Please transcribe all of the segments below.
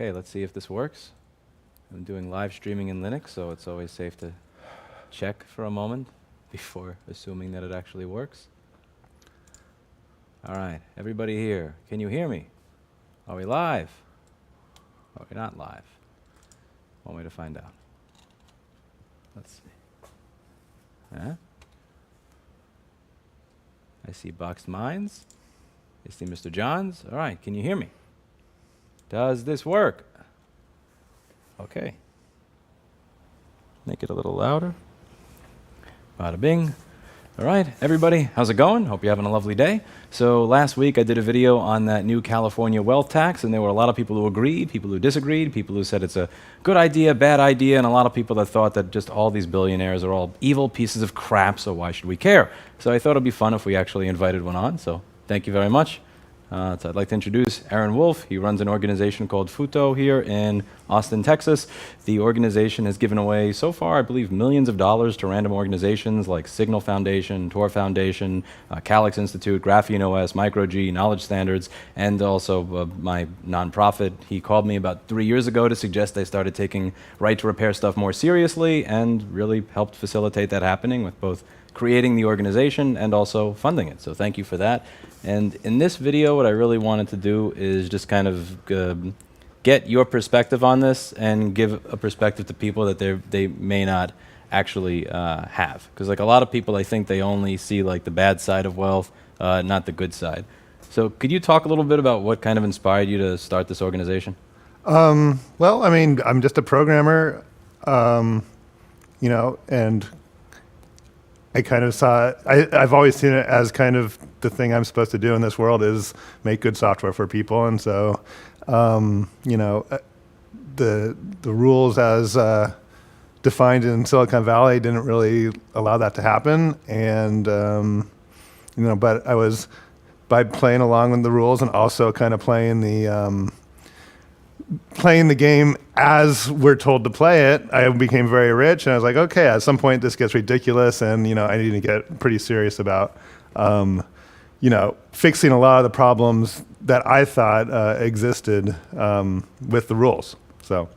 Okay, let's see if this works. I'm doing live streaming in Linux, so it's always safe to check for a moment before assuming that it actually works. All right, everybody here, can you hear me? Are we live? Oh, we're not live. One way to find out. Let's see. Huh? I see Boxed Minds. I see Mr. Johns. All right, can you hear me? Does this work? Okay. Make it a little louder. Bada bing. All right, everybody, how's it going? Hope you're having a lovely day. So last week I did a video on that new California wealth tax, and there were a lot of people who agreed, people who disagreed, people who said it's a good idea, bad idea, and a lot of people that thought that just all these billionaires are all evil pieces of crap, so why should we care? So I thought it'd be fun if we actually invited one on, so thank you very much. So I'd like to introduce Aaron Wolf. He runs an organization called Futo here in Austin, Texas. The organization has given away, so far, I believe, millions of dollars to random organizations like Signal Foundation, Tor Foundation, Calyx Institute, Graphene OS, MicroG, Knowledge Standards, and also my nonprofit. He called me about 3 years ago to suggest I started taking right to repair stuff more seriously, and really helped facilitate that happening with both creating the organization and also funding it. So thank you for that. And in this video, what I really wanted to do is just kind of get your perspective on this and give a perspective to people that they may not actually have. Because like a lot of people, I think they only see like the bad side of wealth, not the good side. So could you talk a little bit about what kind of inspired you to start this organization? Well, I mean, I'm just a programmer, and I kind of saw, I've always seen it as kind of the thing I'm supposed to do in this world is make good software for people. And so, the rules as defined in Silicon Valley didn't really allow that to happen. And, but I was, by playing along with the rules and also kind of playing the game as we're told to play it, I became very rich, and I was like, okay, at some point this gets ridiculous, and I need to get pretty serious about, fixing a lot of the problems that I thought existed with the rules. So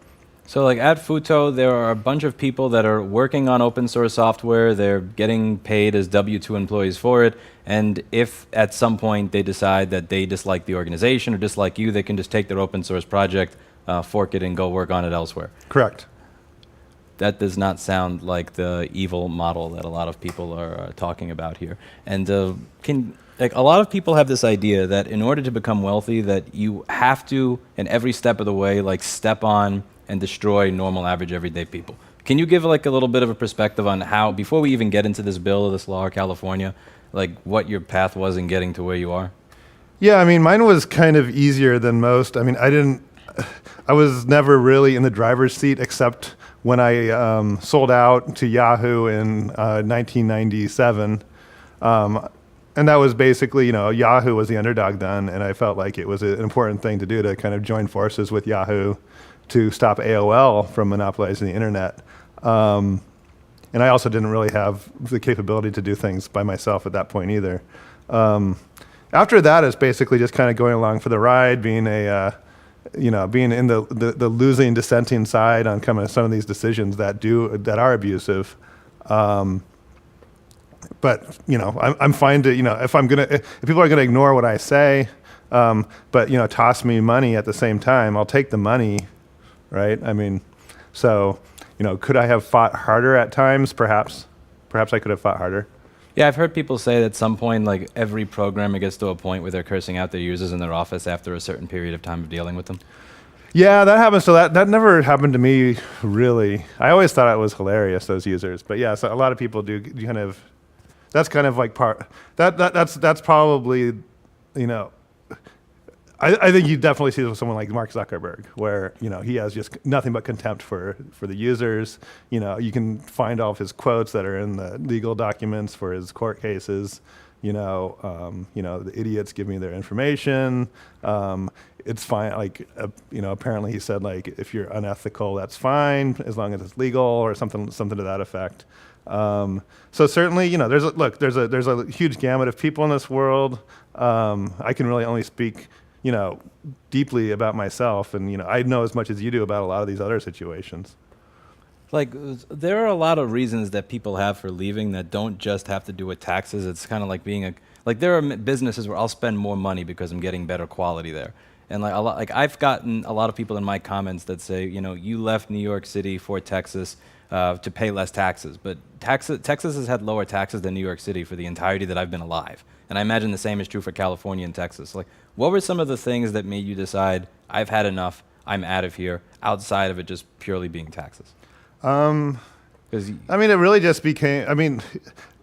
like at Futo, there are a bunch of people that are working on open source software. They're getting paid as W-2 employees for it. And if at some point they decide that they dislike the organization or dislike you, they can just take their open source project, fork it, and go work on it elsewhere. Correct. That does not sound like the evil model that a lot of people are talking about here. And a lot of people have this idea that in order to become wealthy, that you have to, in every step of the way, like step on and destroy normal, average, everyday people. Can you give like a little bit of a perspective on how, before we even get into this bill or this law or California, like what your path was in getting to where you are? Yeah, I mean, mine was kind of easier than most. I mean, I was never really in the driver's seat except when I sold out to Yahoo in 1997. And that was basically, Yahoo was the underdog then, and I felt like it was an important thing to do to kind of join forces with Yahoo to stop AOL from monopolizing the internet. And I also didn't really have the capability to do things by myself at that point either. After that, it's basically just kind of going along for the ride, being being in the losing, dissenting side on kind of some of these decisions that are abusive. But I'm fine to if people are gonna ignore what I say, but toss me money at the same time, I'll take the money, right? I mean, so could I have fought harder at times? Perhaps I could have fought harder. Yeah, I've heard people say that at some point, like every programmer gets to a point where they're cursing out their users in their office after a certain period of time of dealing with them. Yeah, that happens. So that never happened to me, really. I always thought it was hilarious, those users. But yeah, so a lot of people do kind of. That's kind of like that's probably, I think you definitely see this with someone like Mark Zuckerberg, where he has just nothing but contempt for the users. You can find all of his quotes that are in the legal documents for his court cases. The idiots give me their information. It's fine. Like apparently he said like if you're unethical, that's fine as long as it's legal or something to that effect. So certainly, there's a huge gamut of people in this world. I can really only speak deeply about myself, and I know as much as you do about a lot of these other situations. Like, there are a lot of reasons that people have for leaving that don't just have to do with taxes. It's kind of like being like there are businesses where I'll spend more money because I'm getting better quality there. And like like I've gotten a lot of people in my comments that say, you left New York City for Texas to pay less taxes. But Texas has had lower taxes than New York City for the entirety that I've been alive. And I imagine the same is true for California and Texas. Like, what were some of the things that made you decide, I've had enough, I'm out of here, outside of it just purely being taxes? It really just became,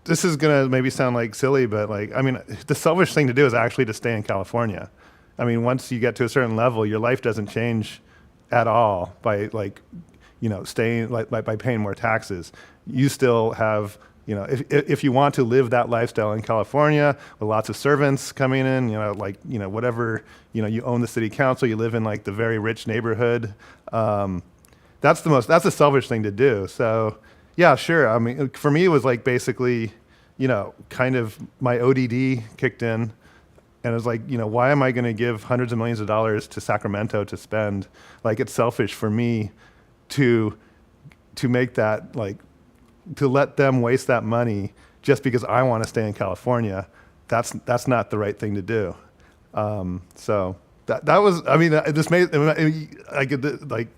this is going to maybe sound like silly, but the selfish thing to do is actually to stay in California. Once you get to a certain level, your life doesn't change at all by staying, by paying more taxes. You still have, if you want to live that lifestyle in California with lots of servants coming in, whatever, you own the city council, you live in like the very rich neighborhood, that's the selfish thing to do. So yeah, sure. For me, it was like basically, kind of my ODD kicked in, and it was like, why am I going to give hundreds of millions of dollars to Sacramento to spend? Like, it's selfish for me to make that, like, to let them waste that money just because I want to stay in California. That's not the right thing to do. So that was, this made, I could, like,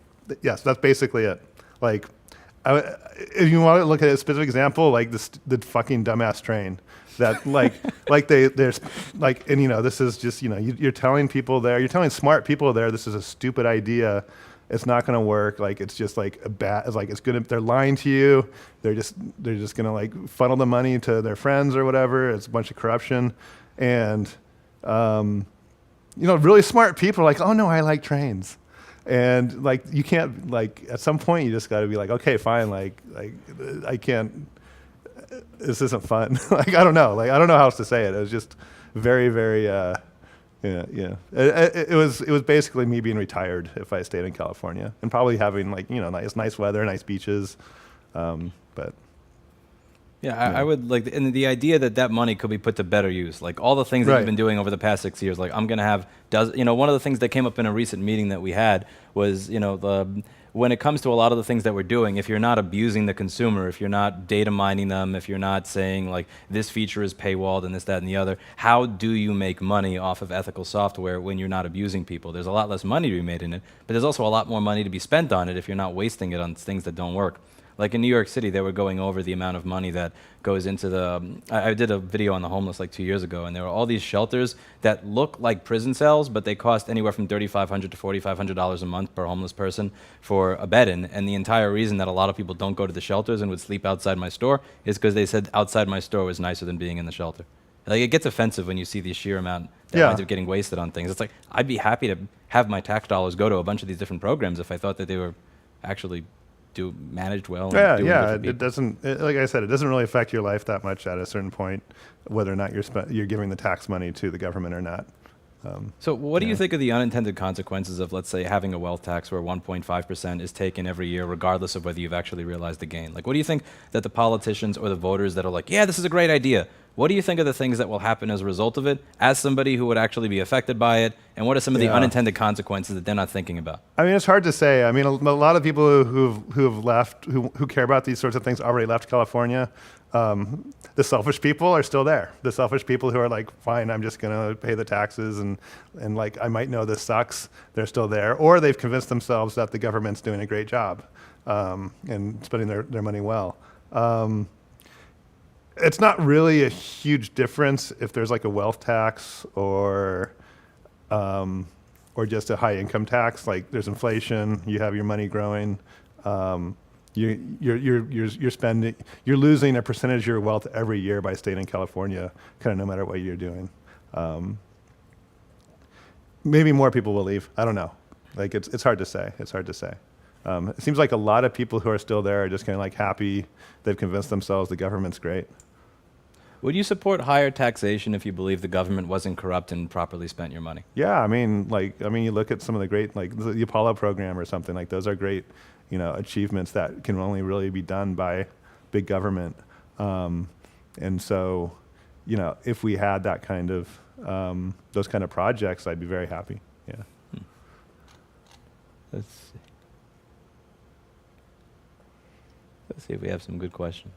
yes, that's basically it. Like, if you want to look at a specific example, like the fucking dumbass train that there's like, and this is just, you're telling people there, you're telling smart people there, this is a stupid idea. It's not going to work. Like, it's just like a bad, it's like, it's good. They're lying to you. They're just going to like funnel the money to their friends or whatever. It's a bunch of corruption. And, really smart people are like, oh no, I like trains. And like, you can't, like, at some point you just got to be like, okay, fine. Like I can't, this isn't fun. Like, I don't know how else to say it. It was just very, very, yeah. It was basically me being retired if I stayed in California, and probably having like, nice weather, nice beaches. But yeah, I would like, and the idea that money could be put to better use, like all the things that you've been doing over the past 6 years. Like, I'm going to have, one of the things that came up in a recent meeting that we had was, when it comes to a lot of the things that we're doing, if you're not abusing the consumer, if you're not data mining them, if you're not saying like this feature is paywalled and this, that, and the other, how do you make money off of ethical software when you're not abusing people? There's a lot less money to be made in it, but there's also a lot more money to be spent on it if you're not wasting it on things that don't work. Like in New York City, they were going over the amount of money that goes into the, I did a video on the homeless like 2 years ago, and there were all these shelters that look like prison cells, but they cost anywhere from $3,500 to $4,500 a month per homeless person for a bed in. And the entire reason that a lot of people don't go to the shelters and would sleep outside my store is because they said outside my store was nicer than being in the shelter. Like, it gets offensive when you see the sheer amount that winds up getting wasted on things. It's like, I'd be happy to have my tax dollars go to a bunch of these different programs if I thought that they were actually managed well. And it doesn't, like I said, it doesn't really affect your life that much at a certain point, whether or not you're giving the tax money to the government or not. So what do you think of the unintended consequences of, let's say, having a wealth tax where 1.5% is taken every year, regardless of whether you've actually realized the gain? Like, what do you think that the politicians or the voters that are like, yeah, this is a great idea, what do you think of the things that will happen as a result of it, as somebody who would actually be affected by it, and what are some of the unintended consequences that they're not thinking about? It's hard to say. A lot of people who've left, who care about these sorts of things, already left California. The selfish people are still there. The selfish people who are like, fine, I'm just going to pay the taxes, and like, I might know this sucks, they're still there. Or they've convinced themselves that the government's doing a great job and spending their money well. It's not really a huge difference if there's like a wealth tax or just a high income tax. Like, there's inflation, you have your money growing, you're spending, you're losing a percentage of your wealth every year by staying in California, kind of no matter what you're doing. Maybe more people will leave. I don't know. Like, it's hard to say. It's hard to say. It seems like a lot of people who are still there are just kind of like happy. They've convinced themselves the government's great. Would you support higher taxation if you believe the government wasn't corrupt and properly spent your money? Yeah, you look at some of the great, like the Apollo program or something, like those are great, achievements that can only really be done by big government. And so, if we had that kind of those kind of projects, I'd be very happy. Yeah. Let's see. Let's see if we have some good questions.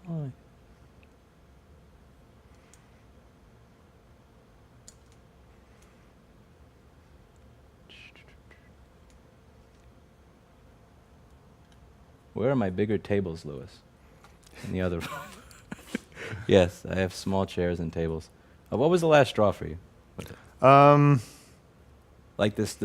Why? Where are my bigger tables, Lewis? In the other room. Yes, I have small chairs and tables. What was the last straw for you? Like this,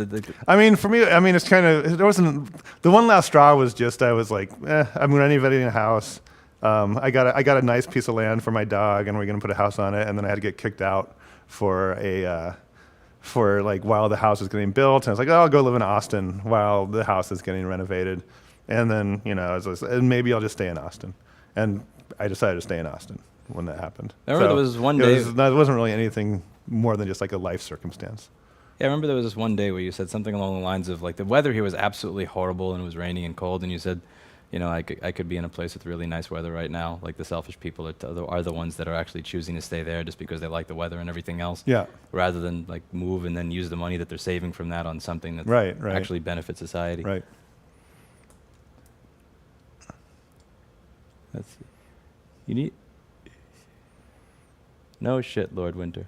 I mean, for me, I mean, it's kind of, there wasn't, the one last straw was just, I was like, I'm renovating a house. I got a nice piece of land for my dog, and we're going to put a house on it. And then I had to get kicked out for like while the house was getting built. And I was like, oh, I'll go live in Austin while the house is getting renovated. And then, and maybe I'll just stay in Austin. And I decided to stay in Austin when that happened. I remember there was one day. It wasn't really anything more than just like a life circumstance. Yeah, I remember there was this one day where you said something along the lines of like the weather here was absolutely horrible and it was raining and cold, and you said, I could be in a place with really nice weather right now. Like the selfish people are the ones that are actually choosing to stay there just because they like the weather and everything else. Yeah. Rather than like move and then use the money that they're saving from that on something that right. actually benefits society. Right. Let's see. You need. No shit, Lord Winter.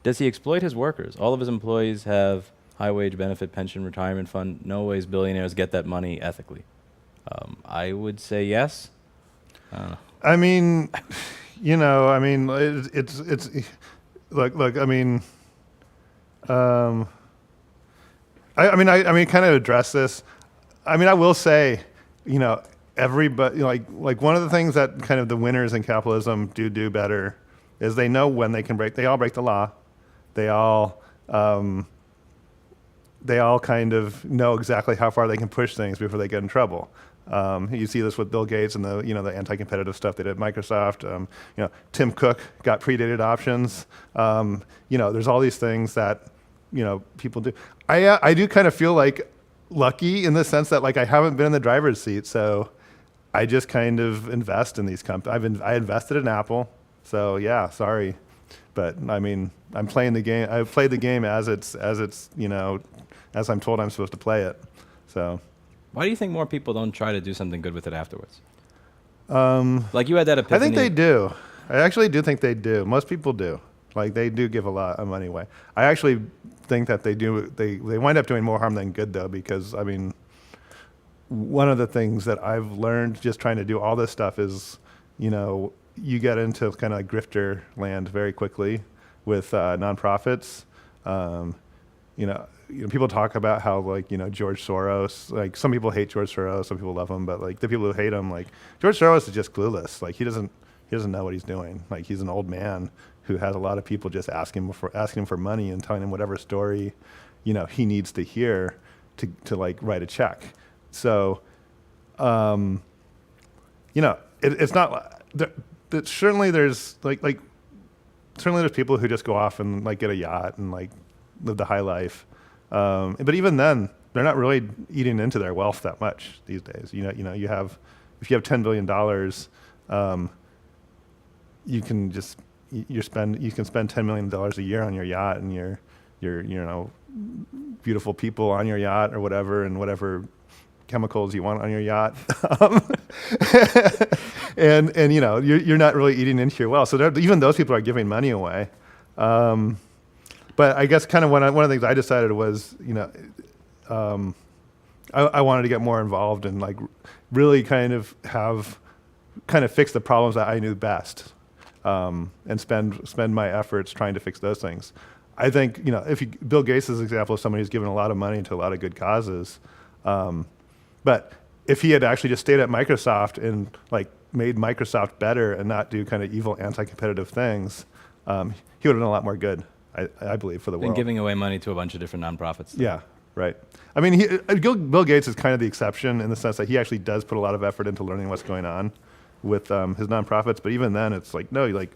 Does he exploit his workers? All of his employees have high wage benefit, pension, retirement fund. No ways billionaires get that money ethically. I would say yes. I don't know. I mean, it's look. I mean, I kind of address this. I mean, I will say, everybody like one of the things that kind of the winners in capitalism do better is they know when they can break. They all break the law. They all kind of know exactly how far they can push things before they get in trouble. You see this with Bill Gates and the anti-competitive stuff they did at Microsoft. Tim Cook got predated options. There's all these things that people do. I do kind of feel like lucky in the sense that like I haven't been in the driver's seat, so I just kind of invest in these companies. I invested in Apple, so yeah, sorry, but I mean I'm playing the game. I played the game as it's as I'm told I'm supposed to play it. So. Why do you think more people don't try to do something good with it afterwards? Like you had that epiphany. I think they do. I actually do think they do. Most people do. Like they do give a lot of money away. I actually think that they do. They wind up doing more harm than good though, because I mean, one of the things that I've learned just trying to do all this stuff is, you get into kind of like grifter land very quickly with nonprofits. People talk about how George Soros, like some people hate George Soros, some people love him, but like the people who hate him, like George Soros is just clueless. Like he doesn't know what he's doing. Like he's an old man who has a lot of people just asking him for money and telling him whatever story, he needs to hear to like write a check. So, it's not certainly there's certainly there's people who just go off and like get a yacht and like live the high life. But even then, they're not really eating into their wealth that much these days. If you have $10 billion, you can spend $10 million a year on your yacht and your beautiful people on your yacht or whatever, and whatever chemicals you want on your yacht. and you're not really eating into your wealth. So even those people are giving money away. But I guess kind of one of the things I decided was, I wanted to get more involved and like really kind of fix the problems that I knew best, and spend my efforts trying to fix those things. I think Bill Gates is an example of somebody who's given a lot of money to a lot of good causes, but if he had actually just stayed at Microsoft and like made Microsoft better and not do kind of evil anti-competitive things, he would have done a lot more good. I believe for the world. And giving away money to a bunch of different nonprofits. Yeah, right. I mean, Bill Gates is kind of the exception in the sense that he actually does put a lot of effort into learning what's going on with his nonprofits. But even then, it's like the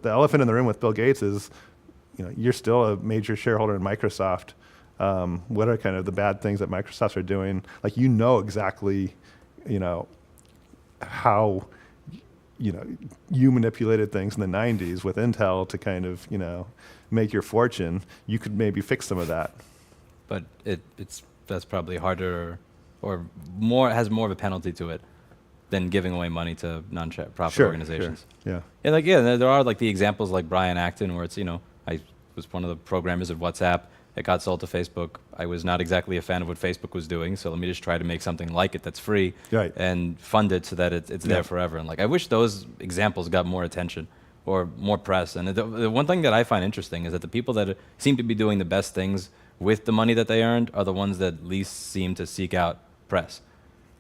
elephant in the room with Bill Gates is you're still a major shareholder in Microsoft. What are kind of the bad things that Microsoft are doing? Like, exactly, how, you manipulated things in the 90s with Intel to kind of, make your fortune. You could maybe fix some of that. But that's probably harder or has more of a penalty to it than giving away money to non-profit organizations. Sure. Yeah. And there are like the examples like Brian Acton, where it's, I was one of the programmers of WhatsApp. It got sold to Facebook. I was not exactly a fan of what Facebook was doing, so let me just try to make something like it that's free and fund it so that it's there forever. And I wish those examples got more attention or more press. And the one thing that I find interesting is that the people that seem to be doing the best things with the money that they earned are the ones that least seem to seek out press.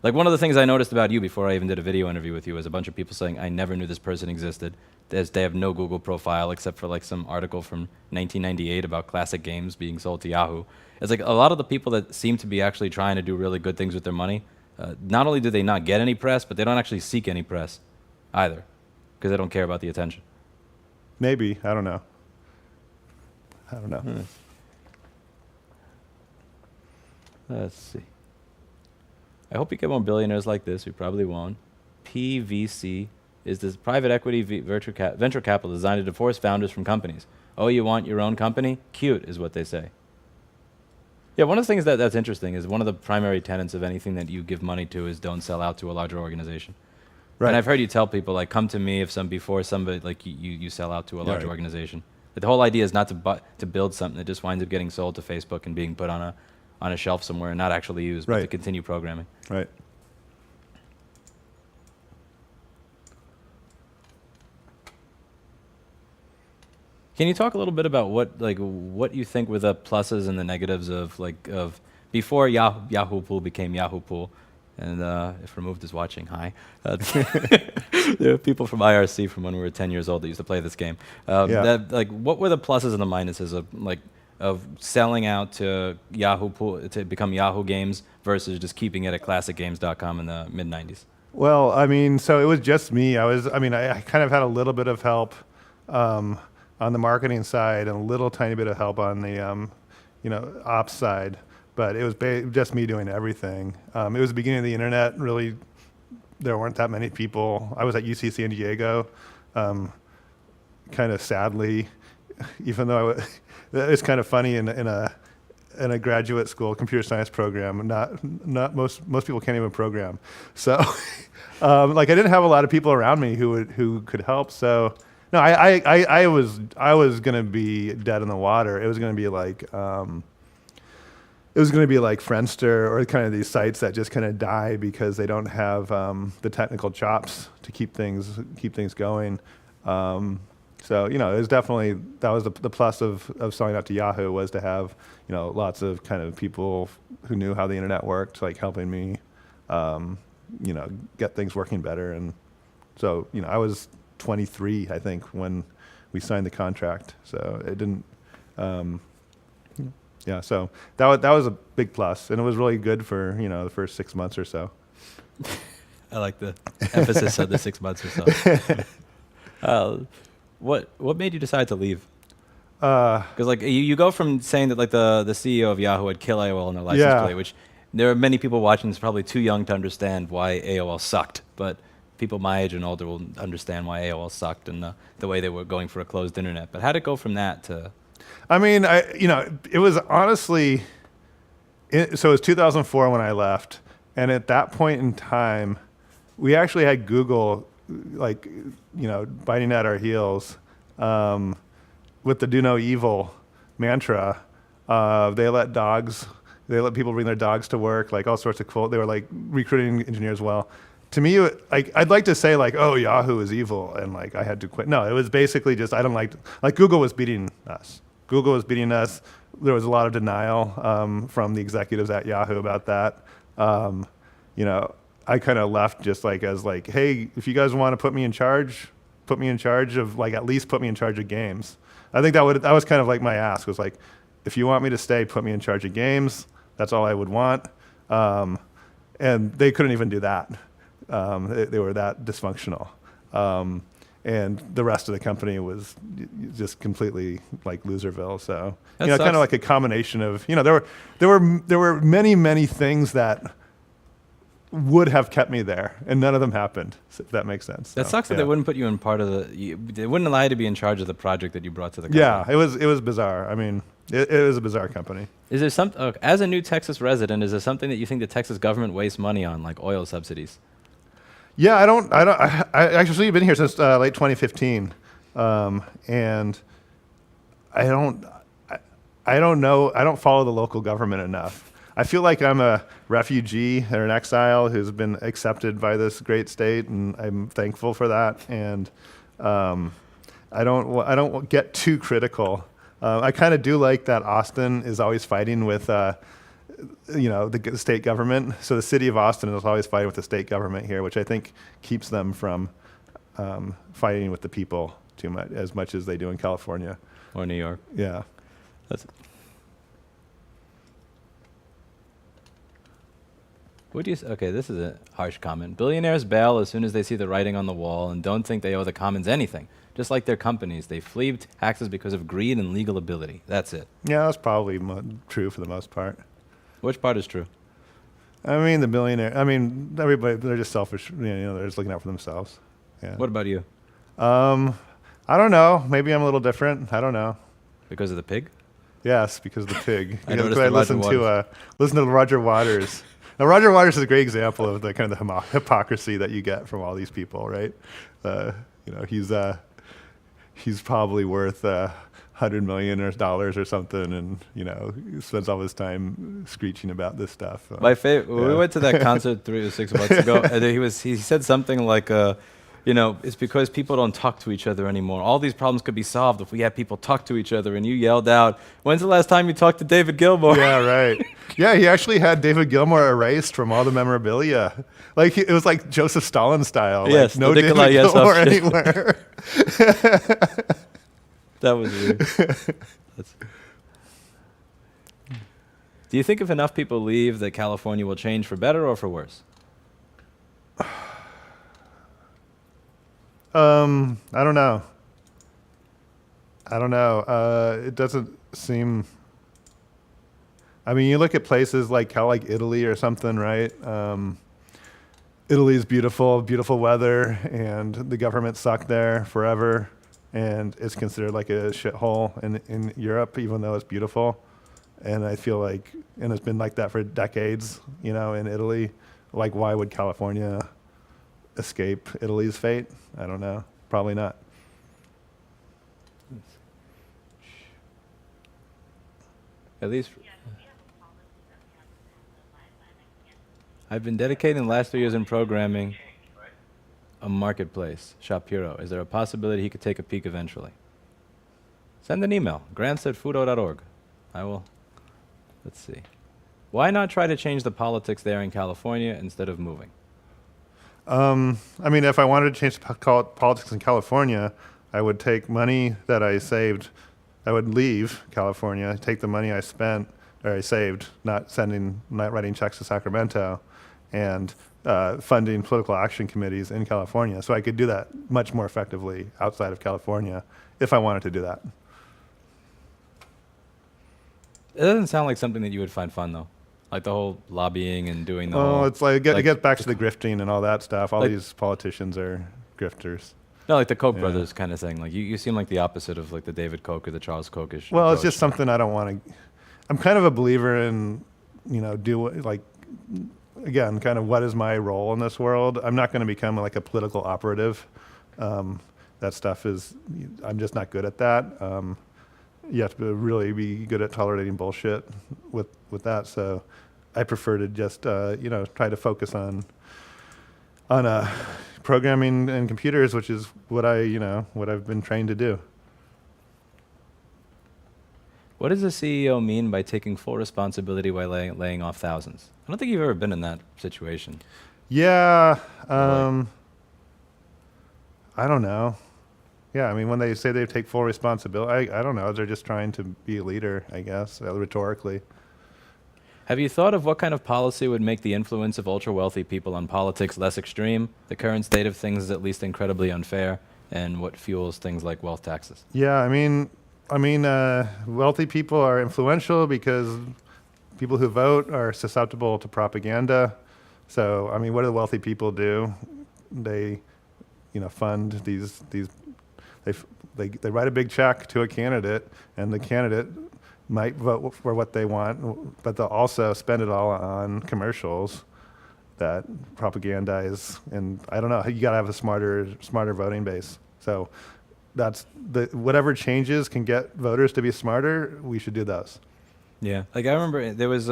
Like, one of the things I noticed about you before I even did a video interview with you was a bunch of people saying, I never knew this person existed. They have no Google profile except for like some article from 1998 about classic games being sold to Yahoo. It's like a lot of the people that seem to be actually trying to do really good things with their money, not only do they not get any press, but they don't actually seek any press either because they don't care about the attention. Maybe. I don't know. Let's see. I hope you get more billionaires like this. We probably won't. PVC is this private equity venture capital designed to divorce founders from companies. Oh, you want your own company? Cute, is what they say. Yeah, one of the things that's interesting is one of the primary tenets of anything that you give money to is don't sell out to a larger organization. Right. And I've heard you tell people, like, come to me before somebody, like, you sell out to a larger organization. But the whole idea is not to build something that just winds up getting sold to Facebook and being put on a shelf somewhere and not actually used, but to continue programming. Right. Can you talk a little bit about what you think were the pluses and the negatives of before Yahoo Pool became Yahoo Pool? And if Removed is watching, hi. There are people from IRC from when we were 10 years old that used to play this game. What were the pluses and the minuses of selling out to Yahoo Pool to become Yahoo Games versus just keeping it at classicgames.com in the mid 90s? Well, I mean, so it was just me. I kind of had a little bit of help on the marketing side and a little tiny bit of help on the ops side, but it was just me doing everything. It was the beginning of the internet. Really, there weren't that many people. I was at UC San Diego, kind of sadly, even though it's kind of funny in a graduate school computer science program. Not most people can't even program. So, I didn't have a lot of people around me who could help. So, no, I was gonna be dead in the water. It was gonna be like Friendster or kind of these sites that just kind of die because they don't have the technical chops to keep things going. So, it was definitely, that was the plus of selling out to Yahoo, was to have, lots of kind of people who knew how the internet worked, like helping me, get things working better. And so, I was 23, I think, when we signed the contract. So it didn't, so that was a big plus, and it was really good for, the first 6 months or so. I like the emphasis on the 6 months or so. What made you decide to leave? Because you go from saying that the CEO of Yahoo had kill AOL on their license plate, which there are many people watching that's probably too young to understand why AOL sucked, but people my age and older will understand why AOL sucked and the way they were going for a closed internet. But how'd it go from that to? I mean, it was honestly, so it was 2004 when I left, and at that point in time, we actually had Google, biting at our heels with the "do no evil" mantra. They let people bring their dogs to work, all sorts of cool. They were recruiting engineers well. To me, I'd like to say oh, Yahoo is evil and I had to quit. No, it was basically just I don't like Google was beating us. Google was beating us. There was a lot of denial from the executives at Yahoo about that. I kind of left just as hey, if you guys want to put me in charge of at least put me in charge of games. I think that was kind of my ask was if you want me to stay, put me in charge of games. That's all I would want. And they couldn't even do that. They were that dysfunctional. and the rest of the company was just completely like Loserville. So That kind sucks. of like a combination of there were many things that would have kept me there, and none of them happened. If that makes sense. That So, sucks that yeah. they wouldn't put you in part of they wouldn't allow you to be in charge of the project that you brought to the company. Yeah, it was bizarre. I mean, it was a bizarre company. Is there some, as a new Texas resident, is there something that you think the Texas government wastes money on, like oil subsidies? Yeah, I actually been here since late 2015, and I don't, I don't know. I don't follow the local government enough. I feel like I'm a refugee or an exile who's been accepted by this great state, and I'm thankful for that. And I don't get too critical. I kind of do like that Austin is always fighting with, the state government. So the city of Austin is always fighting with the state government here, which I think keeps them from fighting with the people too much, as much as they do in California. Or New York? Yeah. That's. Would you? Okay, this is a harsh comment. Billionaires bail as soon as they see the writing on the wall and don't think they owe the commons anything. Just like their companies, they flee taxes because of greed and legal ability. That's it. Yeah, that's probably true for the most part. Which part is true? I mean, the billionaire. I mean, everybody. They're just selfish. They're just looking out for themselves. Yeah. What about you? I don't know. Maybe I'm a little different. I don't know. Because of the pig? Yes, because of the pig. I Because noticed I the Roger listen to Roger Waters. Now, Roger Waters is a great example of the kind of the hypocrisy that you get from all these people, right? He's probably worth $100 million or something, and he spends all his time screeching about this stuff. My favorite. When we Yeah. went to that concert 3 or 6 months ago, and he said something like, it's because people don't talk to each other anymore. All these problems could be solved if we had people talk to each other. And you yelled out, "When's the last time you talked to David Gilmour?" Yeah, right. Yeah, he actually had David Gilmour erased from all the memorabilia. Like it was like Joseph Stalin style. Yes, like, no the David Nikolai Gilmour Yesov shit. anywhere. That was weird. Do you think if enough people leave, that California will change for better or for worse? I don't know. It doesn't seem. I mean, you look at places like Italy or something, right? Italy's beautiful, beautiful weather, and the government sucked there forever, and it's considered like a shithole in Europe, even though it's beautiful. And I feel like, and it's been like that for decades, in Italy. Like, why would California escape Italy's fate? I don't know. Probably not. At least. I've been dedicating the last 3 years in programming a marketplace, Shapiro. Is there a possibility he could take a peek eventually? Send an email, grants@futo.org. I will. Let's see. Why not try to change the politics there in California instead of moving? I mean, if I wanted to change politics in California, I would take money that I saved. I would leave California, take the money I spent or I saved, not writing checks to Sacramento, and funding political action committees in California. So I could do that much more effectively outside of California if I wanted to do that. It doesn't sound like something that you would find fun, though. Like the whole lobbying and doing the whole... Oh, it's like it gets back to the grifting and all that stuff. All like- these politicians are grifters. No, like the Koch Yeah. brothers kind of thing. Like you seem like the opposite of like the David Koch or the Charles Kochish. Well, it's approach. just something I don't want to. I'm kind of a believer in, again, kind of what is my role in this world. I'm not going to become like a political operative. That stuff is, I'm just not good at that. You have to really be good at tolerating bullshit with that. So I prefer to just, try to focus on programming and computers, which is what I've been trained to do. What does a CEO mean by taking full responsibility while laying off thousands? I don't think you've ever been in that situation. Yeah. I don't know. Yeah, I mean, when they say they take full responsibility, I don't know. They're just trying to be a leader, I guess, rhetorically. Have you thought of what kind of policy would make the influence of ultra-wealthy people on politics less extreme? The current state of things is at least incredibly unfair. and what fuels things like wealth taxes. Yeah, wealthy people are influential because people who vote are susceptible to propaganda. So, I mean, what do the wealthy people do? They, fund they write a big check to a candidate, and the candidate might vote for what they want, but they'll also spend it all on commercials that propagandize. And I don't know, you got to have a smarter voting base. So that's whatever changes can get voters to be smarter, we should do those. Yeah, like I remember there was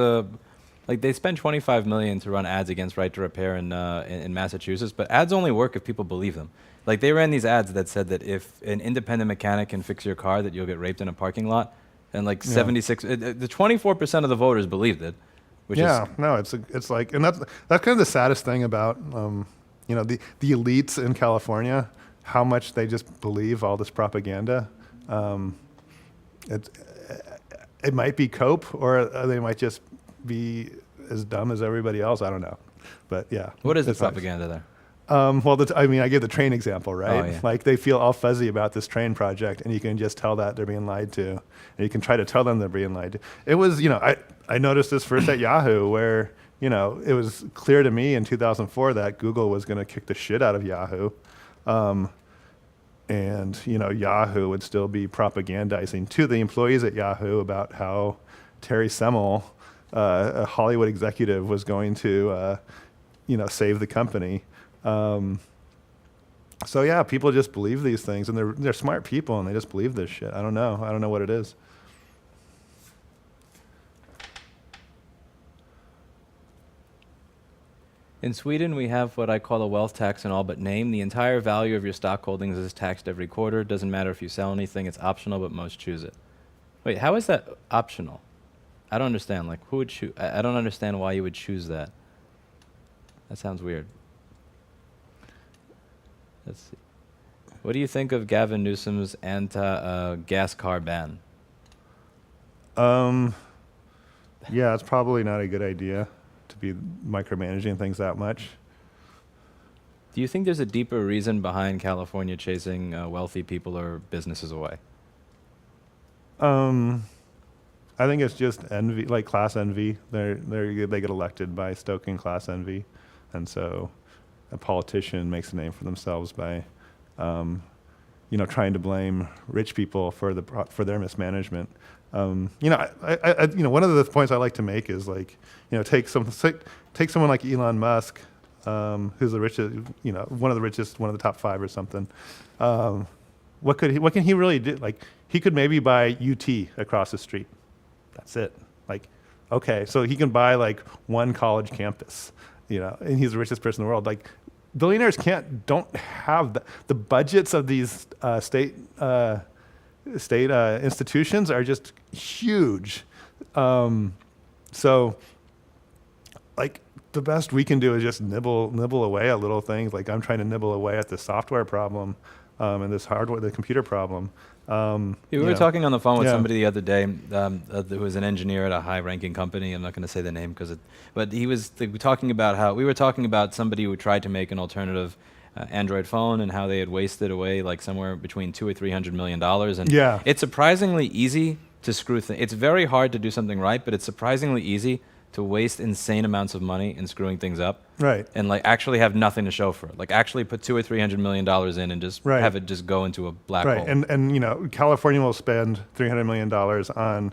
they spent 25 million to run ads against right to repair in Massachusetts, but ads only work if people believe them. Like they ran these ads that said that if an independent mechanic can fix your car, that you'll get raped in a parking lot, and like 76, the 24% of the voters believed it. Which is it's like, and that's kind of the saddest thing about the elites in California, how much they just believe all this propaganda. It might be cope, or they might just be as dumb as everybody else. I don't know, but yeah. What is the propaganda there? I gave the train example, right? Oh, yeah. Like they feel all fuzzy about this train project, and you can just tell that they're being lied to, and you can try to tell them they're being lied to. It was, I noticed this first at Yahoo, where it was clear to me in 2004 that Google was going to kick the shit out of Yahoo, and Yahoo would still be propagandizing to the employees at Yahoo about how Terry Semel, a Hollywood executive, was going to save the company. So yeah, people just believe these things, and they're smart people, and they just believe this shit. I don't know what it is. In Sweden, we have what I call a wealth tax in all but name. The entire value of your stock holdings is taxed every quarter. Doesn't matter if you sell anything. It's optional, but most choose it. Wait, how is that optional? I don't understand. Like, who would choose? I don't understand why you would choose that. That sounds weird. Let's see. What do you think of Gavin Newsom's anti-gas car ban? Yeah, it's probably not a good idea to be micromanaging things that much. Do you think there's a deeper reason behind California chasing wealthy people or businesses away? I think it's just envy, like class envy. They get elected by stoking class envy, and so a politician makes a name for themselves by, trying to blame rich people for their mismanagement. One of the points I like to make is take someone like Elon Musk, who's the richest, one of the richest, one of the top 5 or something. What can he really do? Like, he could maybe buy UT across the street. That's it. Like, okay, so he can buy like one college campus, and he's the richest person in the world. Like, billionaires don't have the budgets of these state institutions are just huge. So, like, the best we can do is just nibble away at little things. Like, I'm trying to nibble away at the software problem and this hardware, the computer problem. We were talking on the phone with somebody the other day who was an engineer at a high-ranking company. I'm not going to say the name but he was talking about somebody who tried to make an alternative Android phone and how they had wasted away like somewhere between $200 or $300 million. And it's surprisingly easy to screw things. It's very hard to do something right, but it's surprisingly easy to waste insane amounts of money in screwing things up, right? And like actually have nothing to show for it. Like actually put $200 or $300 million in and just have it just go into a black hole. And California will spend $300 million on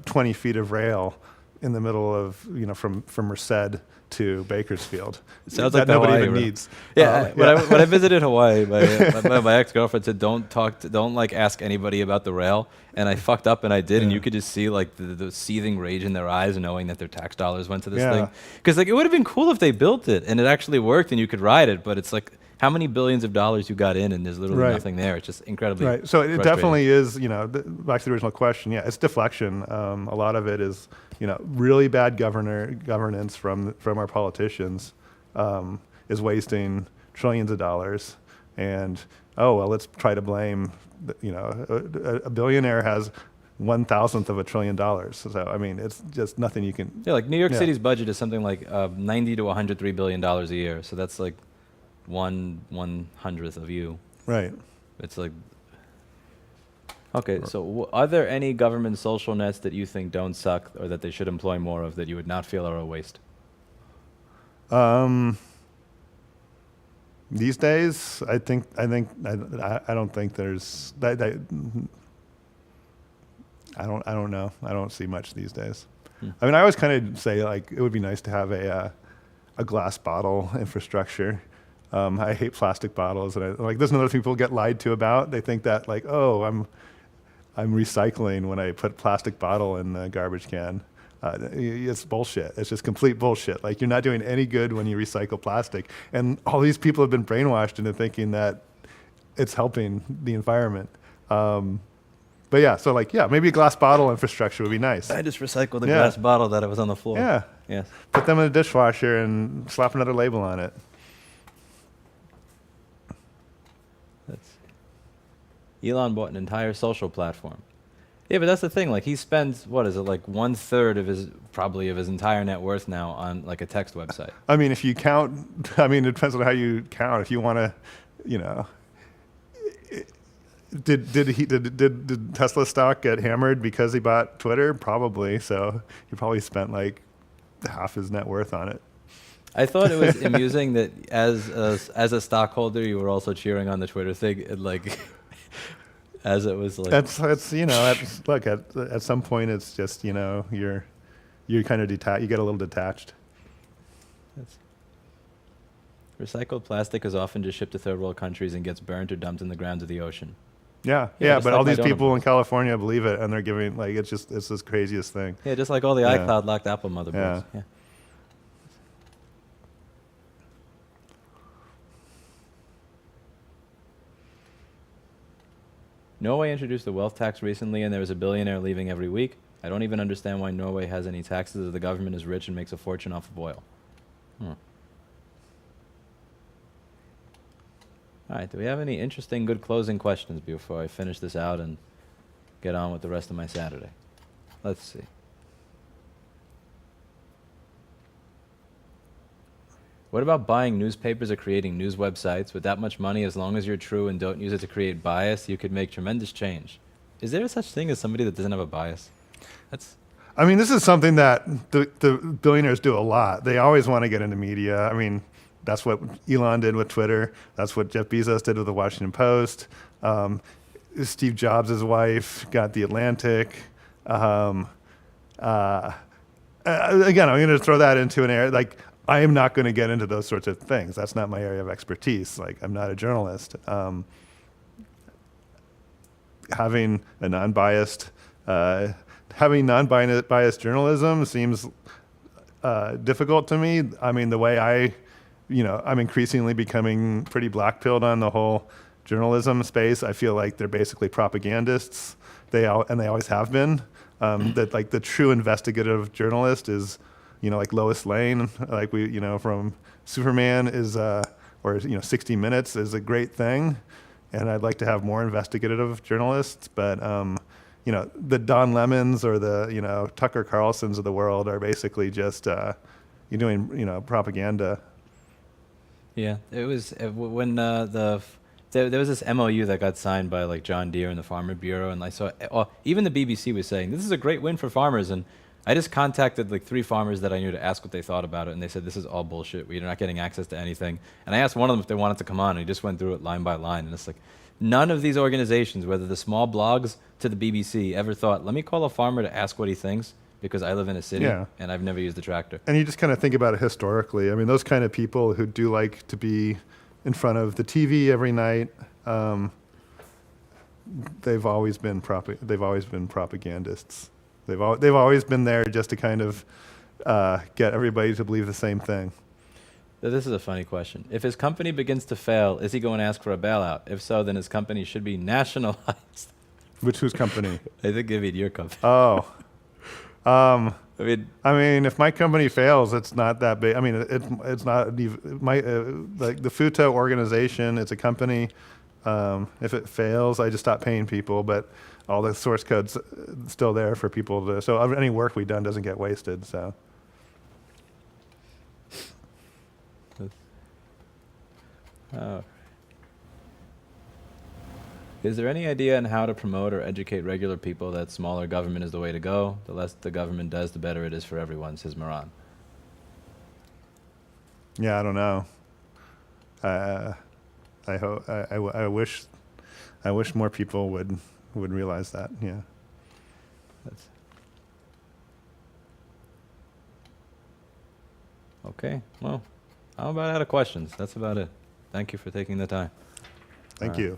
20 feet of rail in the middle of from Merced to Bakersfield. Sounds like nobody Hawaii, even needs. When I visited Hawaii, my ex-girlfriend said, don't ask anybody about the rail. And I fucked up and I did, and you could just see like the seething rage in their eyes, knowing that their tax dollars went to this thing. Because like it would have been cool if they built it and it actually worked and you could ride it, but it's like how many billions of dollars you got in and there's literally nothing there. It's just incredibly So it definitely is, back to the original question, it's deflection. A lot of it is, really bad governance from our politicians is wasting trillions of dollars. And, let's try to blame, a billionaire has 1/1000th of $1 trillion. So, I mean, it's just nothing you can. Yeah, like New York City's budget is something like $90 to $103 billion a year. So that's like 1/100th of you. Right. It's like, okay, so are there any government social nets that you think don't suck or that they should employ more of that you would not feel are a waste? These days, I don't think there's. I don't know. I don't see much these days. I mean, I always kind of say like it would be nice to have a glass bottle infrastructure. I hate plastic bottles, and there's other people get lied to about. They think that like, oh, I'm recycling when I put plastic bottle in the garbage can. It's bullshit. It's just complete bullshit. Like, you're not doing any good when you recycle plastic. And all these people have been brainwashed into thinking that it's helping the environment. But yeah, so like, yeah, maybe a glass bottle infrastructure would be nice. I just recycled the glass bottle that was on the floor. Yeah. Yes. Put them in a dishwasher and slap another label on it. Elon bought an entire social platform. Yeah, but that's the thing. Like, he spends, what is it, like 1/3 of his entire net worth now on like a text website. I mean, if you count, I mean, it depends on how you count. If you want to, you know, did Tesla stock get hammered because he bought Twitter? Probably. So he probably spent like half his net worth on it. I thought it was amusing that as a stockholder, you were also cheering on the Twitter thing, and like, as it was like. It's you know, look, at some point it's just, you know, you're kind of detached. You get a little detached. Recycled plastic is often just shipped to third world countries and gets burnt or dumped in the grounds of the ocean. Yeah, just but like all these my people donut in California believe it, and they're giving like it's this craziest thing. Yeah, just like all the iCloud locked Apple motherboards. Yeah. Norway introduced a wealth tax recently, and there was a billionaire leaving every week. I don't even understand why Norway has any taxes as the government is rich and makes a fortune off of oil. All right, do we have any interesting, good closing questions before I finish this out and get on with the rest of my Saturday? Let's see. What about buying newspapers or creating news websites? With that much money, as long as you're true and don't use it to create bias, you could make tremendous change. Is there such thing as somebody that doesn't have a bias? I mean, this is something that the billionaires do a lot. They always want to get into media. I mean, that's what Elon did with Twitter. That's what Jeff Bezos did with the Washington Post. Steve Jobs' wife got the Atlantic. Again, I'm going to throw that into an area like, I am not going to get into those sorts of things. That's not my area of expertise. Like, I'm not a journalist. Having non-biased journalism seems difficult to me. I mean, the way I'm increasingly becoming pretty black-pilled on the whole journalism space. I feel like they're basically propagandists. They always have been. That like the true investigative journalist is, like Lois Lane, like from Superman is, or 60 Minutes is a great thing. And I'd like to have more investigative journalists, but, the Don Lemons or the, Tucker Carlsons of the world are basically just, you're doing, propaganda. Yeah, it was when there was this MOU that got signed by like John Deere and the Farmer Bureau, and I saw even the BBC was saying this is a great win for farmers, and I just contacted like 3 farmers that I knew to ask what they thought about it, and they said this is all bullshit. We're not getting access to anything. And I asked one of them if they wanted to come on, and he just went through it line by line, and it's like none of these organizations, whether the small blogs to the BBC, ever thought, let me call a farmer to ask what he thinks, because I live in a city and I've never used a tractor. And you just kind of think about it historically. I mean, those kind of people who do like to be in front of the TV every night, they've always been propagandists. They've always been there just to kind of get everybody to believe the same thing. This is a funny question. If his company begins to fail, is he going to ask for a bailout? If so, then his company should be nationalized. Whose company? I think it'd be your company. Oh. I mean, if my company fails, it's not that big. I mean, it's not like the Futo organization. It's a company. If it fails, I just stop paying people, but all the source code's still there for people to. So any work we've done doesn't get wasted. So. Is there any idea on how to promote or educate regular people that smaller government is the way to go? The less the government does, the better it is for everyone, says Moran. Yeah, I don't know. I hope I wish more people would realize that. Yeah. That's okay. Well, I'm about out of questions. That's about it. Thank you for taking the time. Thank you.